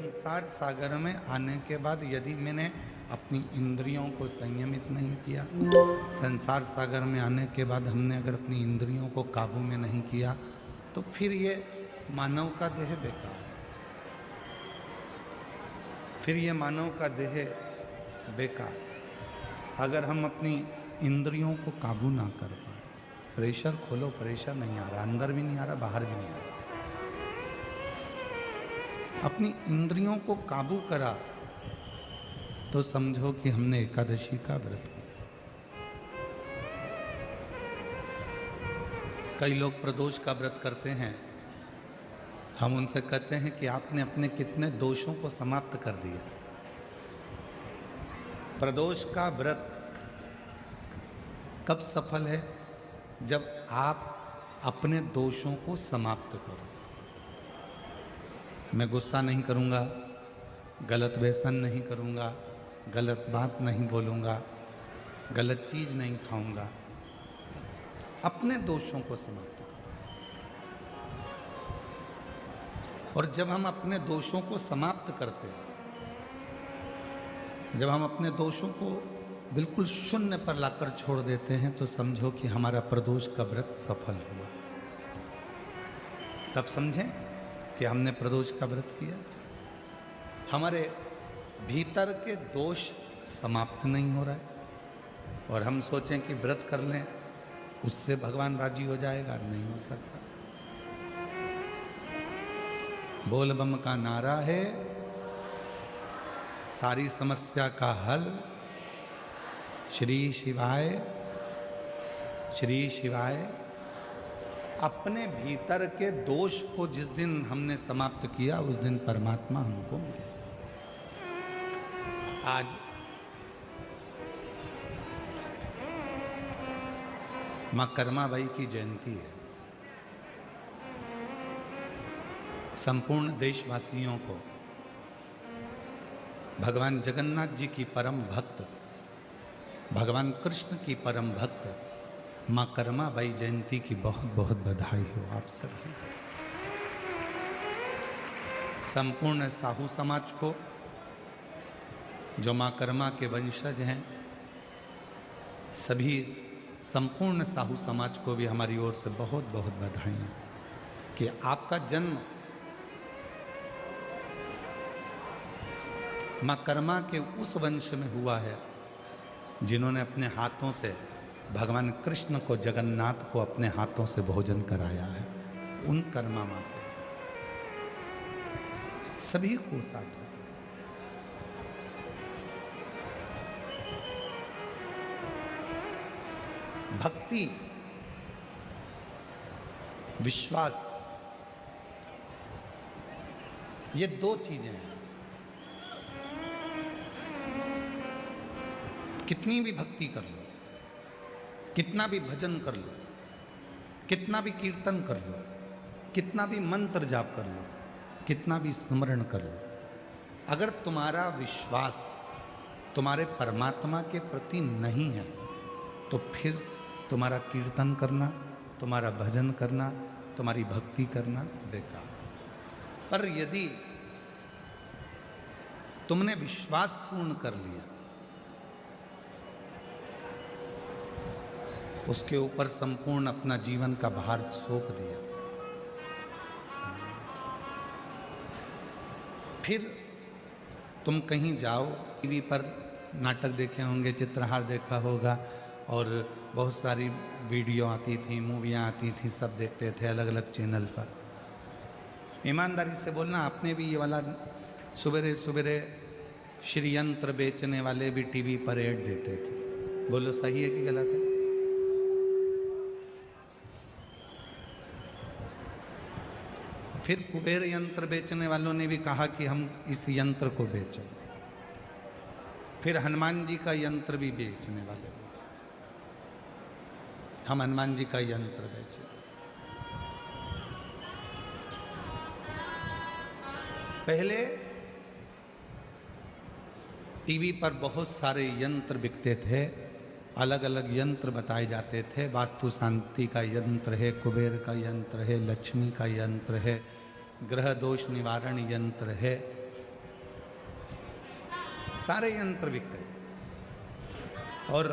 संसार सागर में आने के बाद यदि मैंने अपनी इंद्रियों को संयमित नहीं किया, संसार सागर में आने के बाद हमने अगर अपनी इंद्रियों को काबू में नहीं किया, तो फिर ये मानव का देह बेकार है। फिर ये मानव का देह बेकार। अगर हम अपनी इंद्रियों को काबू ना कर पाए, प्रेशर खोलो, प्रेशर नहीं आ रहा, अंदर भी नहीं आ रहा, बाहर भी नहीं आ रहा, अपनी इंद्रियों को काबू करा तो समझो कि हमने एकादशी का व्रत किया। कई लोग प्रदोष का व्रत करते हैं, हम उनसे कहते हैं कि आपने अपने कितने दोषों को समाप्त कर दिया। प्रदोष का व्रत कब सफल है? जब आप अपने दोषों को समाप्त करो। मैं गुस्सा नहीं करूंगा, गलत व्यसन नहीं करूंगा, गलत बात नहीं बोलूंगा, गलत चीज नहीं खाऊंगा, अपने दोषों को समाप्त करो। और जब हम अपने दोषों को समाप्त करते हैं, जब हम अपने दोषों को बिल्कुल शून्य पर लाकर छोड़ देते हैं, तो समझो कि हमारा प्रदोष का व्रत सफल हुआ। तब समझें कि हमने प्रदोष का व्रत किया। हमारे भीतर के दोष समाप्त नहीं हो रहा है और हम सोचें कि व्रत कर लें, उससे भगवान राजी हो जाएगा, नहीं हो सकता। बोल बम का नारा है सारी समस्या का हल। श्री शिवाय, श्री शिवाय। अपने भीतर के दोष को जिस दिन हमने समाप्त किया, उस दिन परमात्मा हमको मिले। आज मां कर्माबाई की जयंती है। संपूर्ण देशवासियों को भगवान जगन्नाथ जी की परम भक्त, भगवान कृष्ण की परम भक्त मां कर्माबाई जयंती की बहुत बहुत बधाई हो आप सभी। संपूर्ण साहू समाज को, जो मां कर्मा के वंशज हैं, सभी संपूर्ण साहू समाज को भी हमारी ओर से बहुत बहुत बधाइयाँ कि आपका जन्म मां कर्मा के उस वंश में हुआ है जिन्होंने अपने हाथों से भगवान कृष्ण को, जगन्नाथ को अपने हाथों से भोजन कराया है। उन कर्मा मां को सभी को साथ। भक्ति, विश्वास, ये दो चीजें हैं। कितनी भी भक्ति कर लो, कितना भी भजन कर लो, कितना भी कीर्तन कर लो, कितना भी मंत्र जाप कर लो, कितना भी स्मरण कर लो, अगर तुम्हारा विश्वास तुम्हारे परमात्मा के प्रति नहीं है, तो फिर तुम्हारा कीर्तन करना, तुम्हारा भजन करना, तुम्हारी भक्ति करना बेकार। पर यदि तुमने विश्वास पूर्ण कर लिया, उसके ऊपर संपूर्ण अपना जीवन का भार सौंप दिया, फिर तुम कहीं जाओ, टीवी पर नाटक देखे होंगे, चित्रहार देखा होगा, और बहुत सारी वीडियो आती थी, मूवियाँ आती थी, सब देखते थे अलग अलग चैनल पर। ईमानदारी से बोलना, आपने भी ये वाला सुबेरे सुबेरे श्रीयंत्र बेचने वाले भी टीवी पर ऐड देते थे। बोलो सही है कि गलत है? फिर कुबेर यंत्र बेचने वालों ने भी कहा कि हम इस यंत्र को बेचें। फिर हनुमान जी का यंत्र भी बेचने वाले, हम हनुमान जी का यंत्र बेचें। पहले टीवी पर बहुत सारे यंत्र बिकते थे, अलग अलग यंत्र बताए जाते थे। वास्तु शांति का यंत्र है, कुबेर का यंत्र है, लक्ष्मी का यंत्र है, ग्रह दोष निवारण यंत्र है, सारे यंत्र बिकते थे और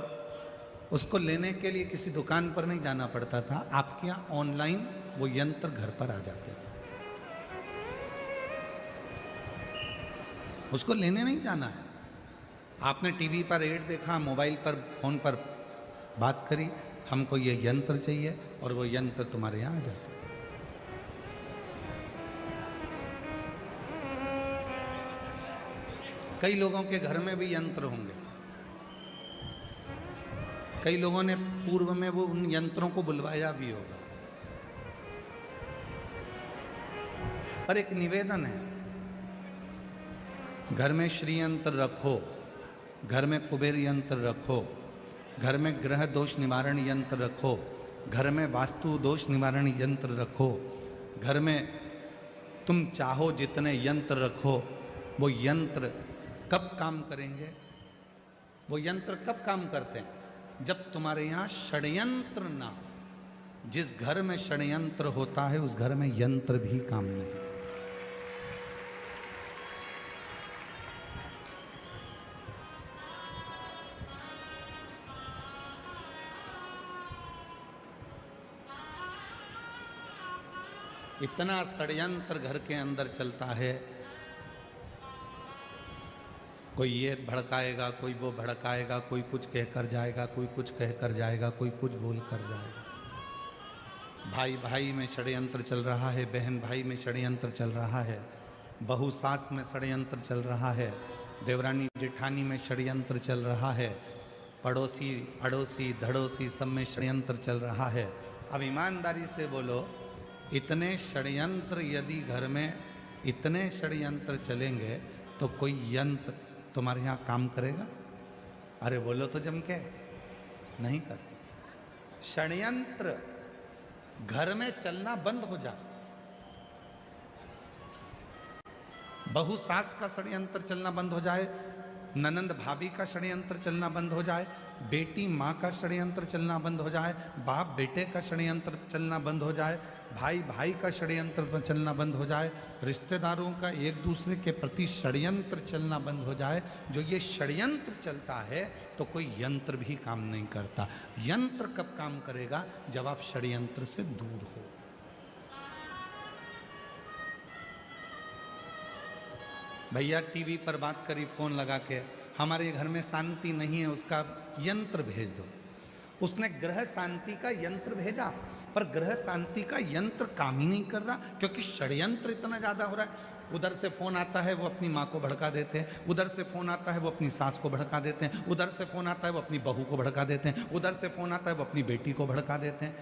उसको लेने के लिए किसी दुकान पर नहीं जाना पड़ता था, आपके यहाँ ऑनलाइन वो यंत्र घर पर आ जाते थे। उसको लेने नहीं जाना है। आपने टीवी पर एड देखा, मोबाइल पर, फोन पर बात करी, हमको ये यंत्र चाहिए, और वो यंत्र तुम्हारे यहाँ आ जाता है। कई लोगों के घर में भी यंत्र होंगे, कई लोगों ने पूर्व में वो उन यंत्रों को बुलवाया भी होगा। पर एक निवेदन है, घर में श्री यंत्र रखो, घर में कुबेर यंत्र रखो, घर में ग्रह दोष निवारण यंत्र रखो, घर में वास्तु दोष निवारण यंत्र रखो, घर में तुम चाहो जितने यंत्र रखो। वो यंत्र कब काम करेंगे? वो यंत्र कब काम करते हैं? जब तुम्हारे यहाँ षड्यंत्र ना हो। जिस घर में षड्यंत्र होता है उस घर में यंत्र भी काम नहीं। इतना षड्यंत्र घर के अंदर चलता है, कोई ये भड़काएगा, कोई वो भड़काएगा, कोई कुछ कहकर जाएगा, कोई कुछ कहकर जाएगा, कोई कुछ बोल कर जाएगा। भाई भाई में षड्यंत्र चल रहा है, बहन भाई में षड्यंत्र चल रहा है, बहू सास में षड्यंत्र चल रहा है, देवरानी जेठानी में षड्यंत्र चल रहा है, पड़ोसी अड़ोसी धड़ोसी सब में षड्यंत्र चल रहा है। अब ईमानदारी से बोलो, इतने षड्यंत्र यदि घर में इतने षड्यंत्र चलेंगे तो कोई यंत्र तुम्हारे यहाँ काम करेगा? अरे बोलो तो जम के, नहीं कर सकते। षड्यंत्र घर में चलना बंद हो जाए, बहू सास का षड्यंत्र चलना बंद हो जाए, ननंद भाभी का षड्यंत्र चलना बंद हो जाए, बेटी माँ का षड्यंत्र चलना बंद हो जाए, बाप बेटे का षड्यंत्र चलना बंद हो जाए, भाई भाई का षड्यंत्र चलना बंद हो जाए, रिश्तेदारों का एक दूसरे के प्रति षड्यंत्र चलना बंद हो जाए। जो ये षड्यंत्र चलता है तो कोई यंत्र भी काम नहीं करता। यंत्र कब काम करेगा? जब आप षड्यंत्र से दूर हो। भैया टीवी पर बात करी फोन लगा के, हमारे घर में शांति नहीं है, उसका यंत्र भेज दो। उसने ग्रह शांति का यंत्र भेजा, पर ग्रह शांति का यंत्र काम ही नहीं कर रहा, क्योंकि षड्यंत्र इतना ज्यादा हो रहा है। उधर से फोन आता है वो अपनी माँ को भड़का देते हैं, उधर से फोन आता है वो अपनी सास को भड़का देते हैं, उधर से फोन आता है वो अपनी बहू को भड़का देते हैं, उधर से फोन आता है वो अपनी बेटी को भड़का देते हैं।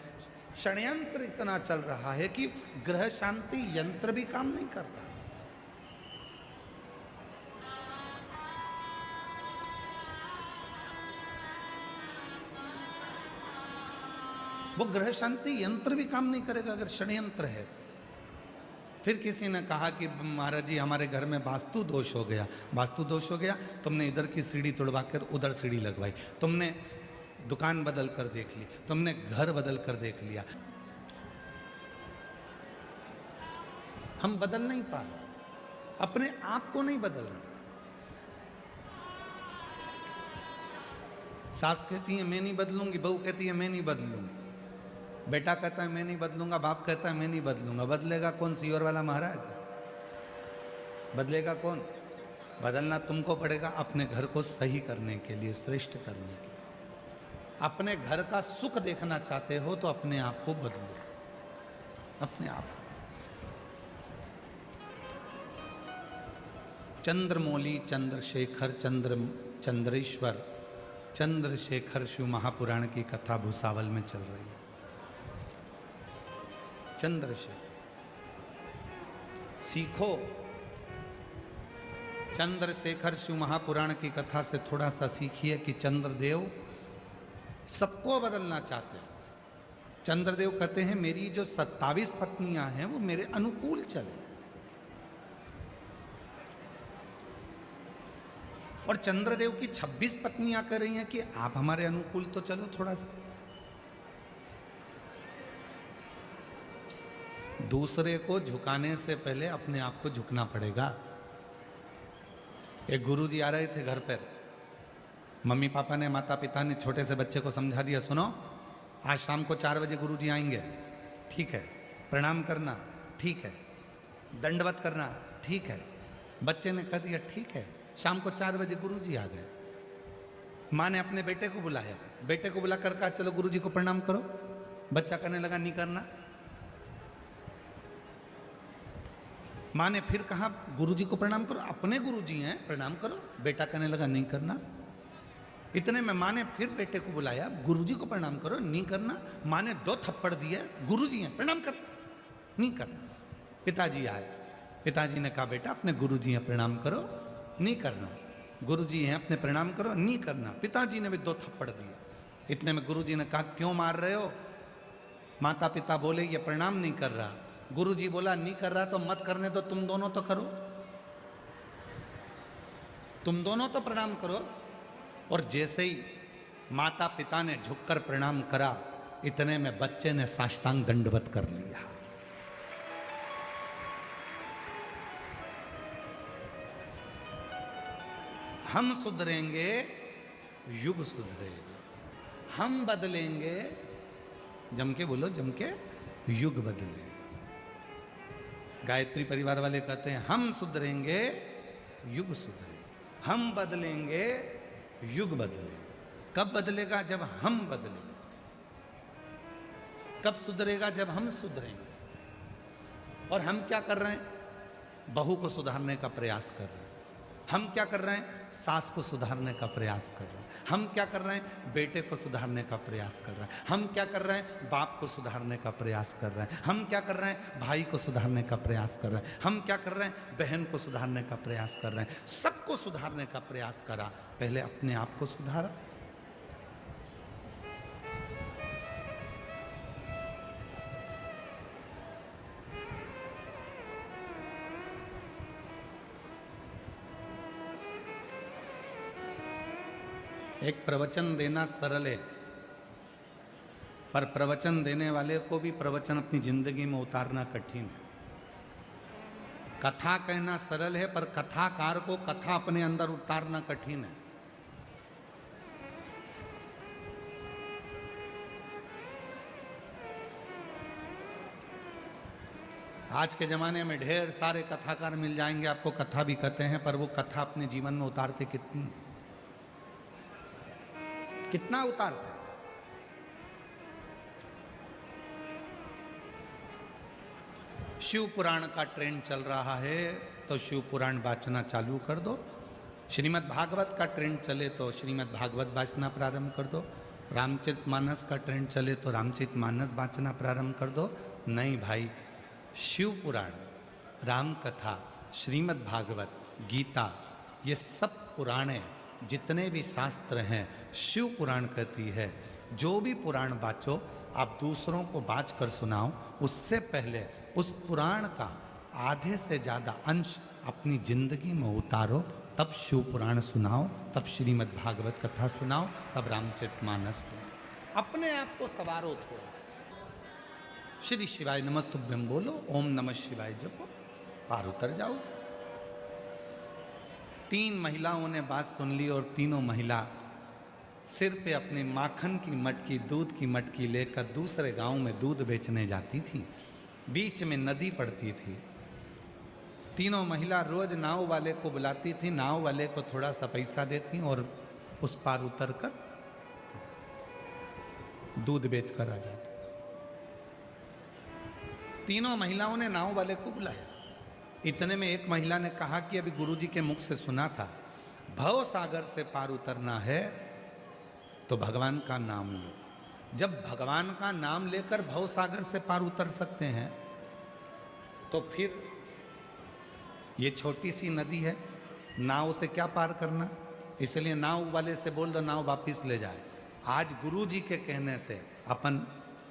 षड्यंत्र इतना चल रहा है कि ग्रह शांति यंत्र भी काम नहीं करता। वो ग्रह शांति यंत्र भी काम नहीं करेगा अगर षड्यंत्र है। फिर किसी ने कहा कि महाराज जी हमारे घर में वास्तु दोष हो गया। वास्तु दोष हो गया, तुमने इधर की सीढ़ी तोड़वा कर उधर सीढ़ी लगवाई, तुमने दुकान बदल कर देख ली, तुमने घर बदल कर देख लिया। हम बदल नहीं पा रहे, अपने आप को नहीं बदल रहे। सास कहती है मैं नहीं बदलूंगी, बहू कहती है मैं नहीं बदलूंगी, बेटा कहता है मैं नहीं बदलूंगा, बाप कहता है मैं नहीं बदलूंगा। बदलेगा कौन? सीवर वाला महाराज बदलेगा कौन? बदलना तुमको पड़ेगा अपने घर को सही करने के लिए, श्रेष्ठ करने के लिए। अपने घर का सुख देखना चाहते हो तो अपने आप को बदलो, अपने आप। चंद्रमौली चंद्रशेखर चंद्रेश्वर चंद्रशेखर शिव महापुराण की कथा भूसावल में चल रही है। चंद्रशेखर सीखो, चंद्रशेखर शिव महापुराण की कथा से थोड़ा सा सीखिए कि चंद्रदेव सबको बदलना चाहते हैं। चंद्रदेव कहते हैं मेरी जो 27 पत्नियां हैं वो मेरे अनुकूल चले, और चंद्रदेव की 26 पत्नियां कह रही हैं कि आप हमारे अनुकूल तो चलो थोड़ा सा। दूसरे को झुकाने से पहले अपने आप को झुकना पड़ेगा। एक गुरुजी आ रहे थे घर पर, मम्मी पापा ने, माता पिता ने छोटे से बच्चे को समझा दिया, सुनो आज शाम को 4 बजे गुरुजी आएंगे, ठीक है, प्रणाम करना, ठीक है, दंडवत करना, ठीक है। बच्चे ने कह दिया ठीक है। शाम को 4 बजे गुरुजी आ गए। माँ ने अपने बेटे को बुलाया, बेटे को बुलाकर कहा चलो गुरुजी को प्रणाम करो। बच्चा कहने लगा नहीं करना। माँ ने फिर कहा गुरुजी को प्रणाम करो, अपने गुरुजी हैं, प्रणाम करो। बेटा कहने लगा नहीं करना। इतने में माँ ने फिर बेटे को बुलाया, गुरुजी को प्रणाम करो, नहीं करना। माँ ने 2 थप्पड़ दिए, गुरुजी हैं प्रणाम कर, नहीं करना। पिताजी आए, पिताजी ने कहा बेटा अपने गुरुजी हैं प्रणाम करो, नहीं करना। गुरुजी हैं अपने प्रणाम करो, नहीं करना। पिताजी ने भी 2 थप्पड़ दिए। इतने में गुरुजी ने कहा क्यों मार रहे हो? माता पिता बोले ये प्रणाम नहीं कर रहा। गुरुजी बोला नहीं कर रहा तो मत करने दो, तुम दोनों तो करो, तुम दोनों तो प्रणाम करो। और जैसे ही माता पिता ने झुककर प्रणाम करा, इतने में बच्चे ने साष्टांग दंडवत कर लिया। हम सुधरेंगे, युग सुधरेगा। हम बदलेंगे, जम के बोलो, जम के, युग बदलेगा। गायत्री परिवार वाले कहते हैं हम सुधरेंगे, युग सुधरेगा। हम बदलेंगे, युग बदलेगा। कब बदलेगा? जब हम बदलेंगे। कब सुधरेगा? जब हम सुधरेंगे। और हम क्या कर रहे हैं? बहू को सुधारने का प्रयास कर रहे हैं। हम क्या कर रहे हैं? सास को सुधारने का प्रयास कर रहे हैं। हम क्या कर रहे हैं? बेटे को सुधारने का प्रयास कर रहे हैं। हम क्या कर रहे हैं? बाप को सुधारने का प्रयास कर रहे हैं। हम क्या कर रहे हैं? भाई को सुधारने का प्रयास कर रहे हैं। हम क्या कर रहे हैं? बहन को सुधारने का प्रयास कर रहे हैं। सबको सुधारने का प्रयास करा, पहले अपने आप को सुधारा। एक प्रवचन देना सरल है, पर प्रवचन देने वाले को भी प्रवचन अपनी जिंदगी में उतारना कठिन है। कथा कहना सरल है, पर कथाकार को कथा अपने अंदर उतारना कठिन है। आज के जमाने में ढेर सारे कथाकार मिल जाएंगे, आपको कथा भी कहते हैं, पर वो कथा अपने जीवन में उतारते कितनी है? कितना उतारते? शिव पुराण का ट्रेंड चल रहा है तो शिव पुराण वाचना चालू कर दो। श्रीमद् भागवत का ट्रेंड चले तो श्रीमद् भागवत वाचना प्रारंभ कर दो। रामचरितमानस का ट्रेंड चले तो रामचरितमानस वाचना प्रारंभ कर दो। नहीं भाई, शिव पुराण, राम कथा, श्रीमद् भागवत, गीता, ये सब पुराणे, जितने भी शास्त्र हैं, शिव पुराण कहती है जो भी पुराण बाचो आप दूसरों को बाच कर सुनाओ, उससे पहले उस पुराण का आधे से ज़्यादा अंश अपनी जिंदगी में उतारो, तब शिव पुराण सुनाओ, तब श्रीमद् भागवत कथा सुनाओ, तब रामचरितमानस सुनाओ। अपने आप को सवारो थोड़ा। श्री शिवाय नमस्तुभ्यम बोलो, ओम नमः शिवाय जपो, पार उतर जाओ। 3 महिलाओं ने बात सुन ली और तीनों महिला सिर पे अपनी माखन की मटकी, दूध की मटकी लेकर दूसरे गांव में दूध बेचने जाती थी। बीच में नदी पड़ती थी। तीनों महिला रोज नाव वाले को बुलाती थी, नाव वाले को थोड़ा सा पैसा देती और उस पार उतर कर दूध बेचकर आ जाती। तीनों महिलाओं ने नाव वाले को बुलाया। इतने में एक महिला ने कहा कि अभी गुरुजी के मुख से सुना था, भव सागर से पार उतरना है तो भगवान का नाम लो। जब भगवान का नाम लेकर भव सागर से पार उतर सकते हैं तो फिर ये छोटी सी नदी है, नाव से क्या पार करना? इसलिए नाव वाले से बोल दो नाव वापिस ले जाए। आज गुरुजी के कहने से अपन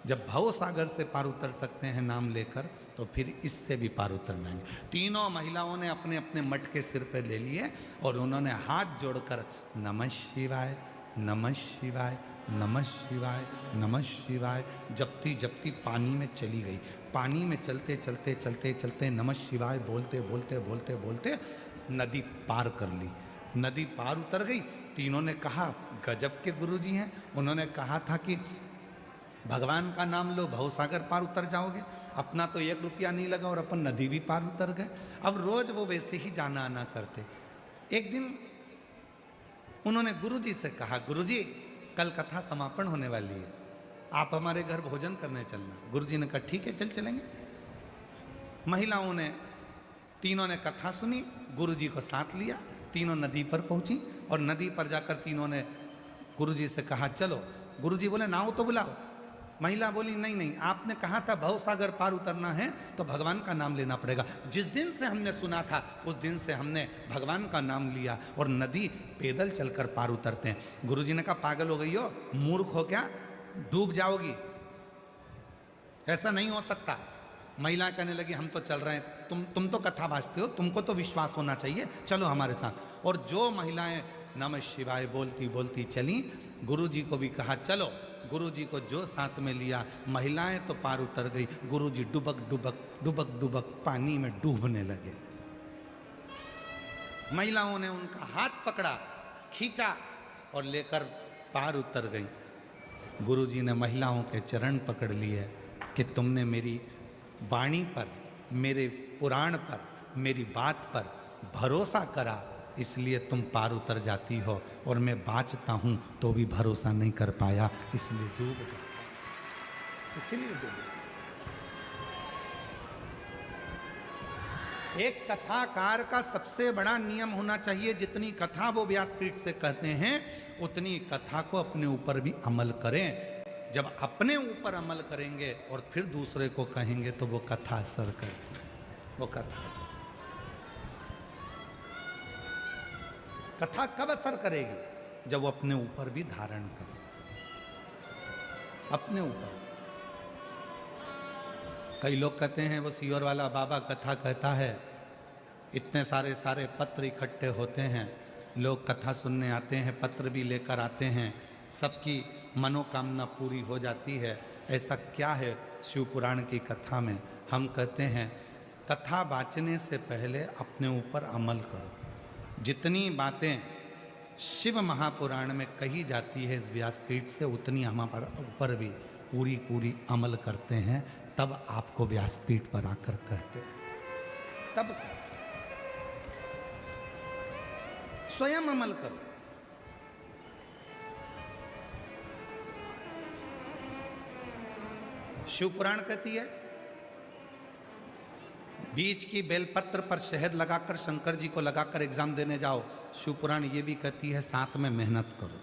जब भव सागर से पार उतर सकते हैं नाम लेकर, तो फिर इससे भी पार उतर जाएंगे। तीनों महिलाओं ने अपने अपने मटके सिर पर ले लिए और उन्होंने हाथ जोड़कर नमः शिवाय, नमः शिवाय, नमः शिवाय, नमः शिवाय जपती जपती पानी में चली गई। पानी में चलते चलते चलते चलते नमः शिवाय बोलते बोलते बोलते बोलते नदी पार कर ली। नदी पार उतर गई। तीनों ने कहा गजब के गुरुजी हैं, उन्होंने कहा था कि भगवान का नाम लो भवसागर पार उतर जाओगे। अपना तो 1 रुपया नहीं लगा और अपन नदी भी पार उतर गए। अब रोज वो वैसे ही जाना आना करते। एक दिन उन्होंने गुरुजी से कहा, गुरुजी कल कथा समापन होने वाली है, आप हमारे घर भोजन करने चलना। गुरुजी ने कहा ठीक है चल चलेंगे। महिलाओं ने, तीनों ने कथा सुनी, गुरुजी को साथ लिया, तीनों नदी पर पहुंची और नदी पर जाकर तीनों ने गुरुजी से कहा चलो। गुरुजी बोले नाव तो बुलाओ। महिला बोली नहीं नहीं, आपने कहा था भवसागर पार उतरना है तो भगवान का नाम लेना पड़ेगा। जिस दिन से हमने सुना था उस दिन से हमने भगवान का नाम लिया और नदी पैदल चलकर पार उतरते हैं। गुरुजी ने कहा पागल हो गई हो, मूर्ख हो क्या, डूब जाओगी, ऐसा नहीं हो सकता। महिला कहने लगी हम तो चल रहे हैं, तुम तो कथा भाजते हो, तुमको तो विश्वास होना चाहिए, चलो हमारे साथ। और जो महिलाएं नमः शिवाय बोलती बोलती चली, गुरुजी को भी कहा चलो। गुरुजी को जो साथ में लिया, महिलाएं तो पार उतर गई, गुरुजी डुबक डुबक डुबक डुबक पानी में डूबने लगे। महिलाओं ने उनका हाथ पकड़ा, खींचा और लेकर पार उतर गई। गुरुजी ने महिलाओं के चरण पकड़ लिए कि तुमने मेरी वाणी पर, मेरे पुराण पर, मेरी बात पर भरोसा करा, इसलिए तुम पार उतर जाती हो, और मैं बाँचता हूं तो भी भरोसा नहीं कर पाया, इसलिए डूब जाता, इसलिए डूब। एक कथाकार का सबसे बड़ा नियम होना चाहिए, जितनी कथा वो व्यासपीठ से कहते हैं उतनी कथा को अपने ऊपर भी अमल करें। जब अपने ऊपर अमल करेंगे और फिर दूसरे को कहेंगे तो वो कथा असर करेगी, वो कथा असर। कथा कब असर करेगी? जब वो अपने ऊपर भी धारण करे, अपने ऊपर। कई लोग कहते हैं वो सीहोर वाला बाबा कथा कहता है, इतने सारे पत्र इकट्ठे होते हैं, लोग कथा सुनने आते हैं, पत्र भी लेकर आते हैं, सबकी मनोकामना पूरी हो जाती है। ऐसा क्या है शिव पुराण की कथा में? हम कहते हैं कथा बाँचने से पहले अपने ऊपर अमल करो। जितनी बातें शिव महापुराण में कही जाती है इस व्यासपीठ से, उतनी हमारे ऊपर भी पूरी पूरी अमल करते हैं, तब आपको व्यासपीठ पर आकर कहते हैं, तब स्वयं अमल करो। शिव पुराण कहती है बीज की बेलपत्र पर शहद लगाकर शंकर जी को लगाकर एग्जाम देने जाओ। शिव पुराण ये भी कहती है साथ में मेहनत करो,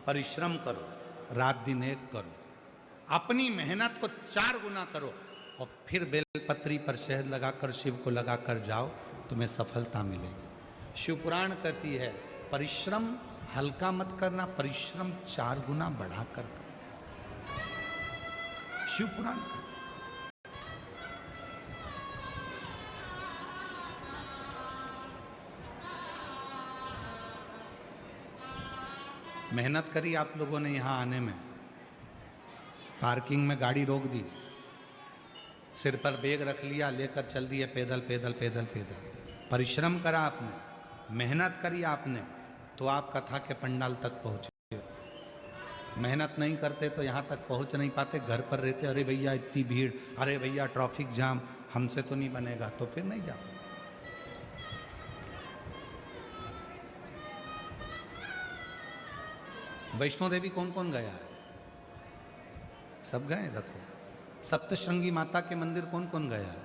परिश्रम करो, रात दिन एक करो, अपनी मेहनत को 4 गुना करो और फिर बेलपत्री पर शहद लगाकर शिव को लगाकर जाओ, तुम्हें सफलता मिलेगी। शिव पुराण कहती है परिश्रम हल्का मत करना, परिश्रम 4 गुना बढ़ाकर करना। शिव पुराण कहती है। मेहनत करी आप लोगों ने यहाँ आने में, पार्किंग में गाड़ी रोक दी, सिर पर बैग रख लिया, लेकर चल दिए पैदल पैदल पैदल पैदल। परिश्रम करा आपने, मेहनत करी आपने, तो आप कथा के पंडाल तक पहुँचे। मेहनत नहीं करते तो यहाँ तक पहुँच नहीं पाते, घर पर रहते, अरे भैया इतनी भीड़, अरे भैया ट्रैफिक जाम, हमसे तो नहीं बनेगा, तो फिर नहीं जा पाते। वैष्णो देवी कौन कौन गया है? सब गए? रखो। सप्तशृंगी माता के मंदिर कौन कौन गया है?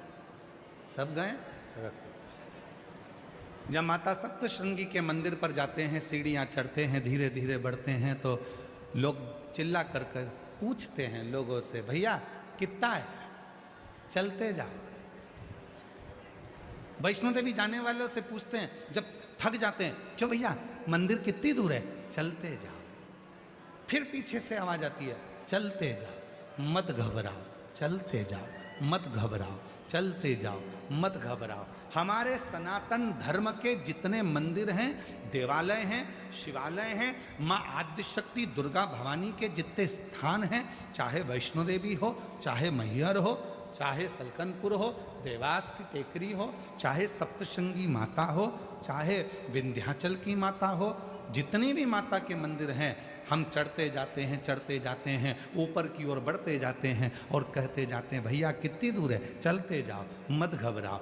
सब गए? रखो। जब माता सप्तशृंगी के मंदिर पर जाते हैं, सीढ़ियाँ चढ़ते हैं, धीरे धीरे बढ़ते हैं, तो लोग चिल्ला कर कर पूछते हैं लोगों से, भैया कितना है? चलते जाओ। वैष्णो देवी जाने वालों से पूछते हैं जब थक जाते हैं, क्यों भैया मंदिर कितनी दूर है? चलते जाओ। फिर पीछे से आवाज आती है, चलते जाओ, मत घबराओ, चलते जाओ, मत घबराओ, चलते जाओ, मत घबराओ। हमारे सनातन धर्म के जितने मंदिर हैं, देवालय हैं, शिवालय हैं, माँ आद्यशक्ति दुर्गा भवानी के जितने स्थान हैं, चाहे वैष्णो देवी हो, चाहे मैहर हो, चाहे सलकनपुर हो, देवास की टेकरी हो, चाहे सप्तशृंगी माता हो, चाहे विंध्याचल की माता हो, जितने भी माता के मंदिर हैं, हम चढ़ते जाते हैं, ऊपर की ओर बढ़ते जाते हैं और कहते जाते हैं भैया कितनी दूर है, चलते जाओ, मत घबराओ।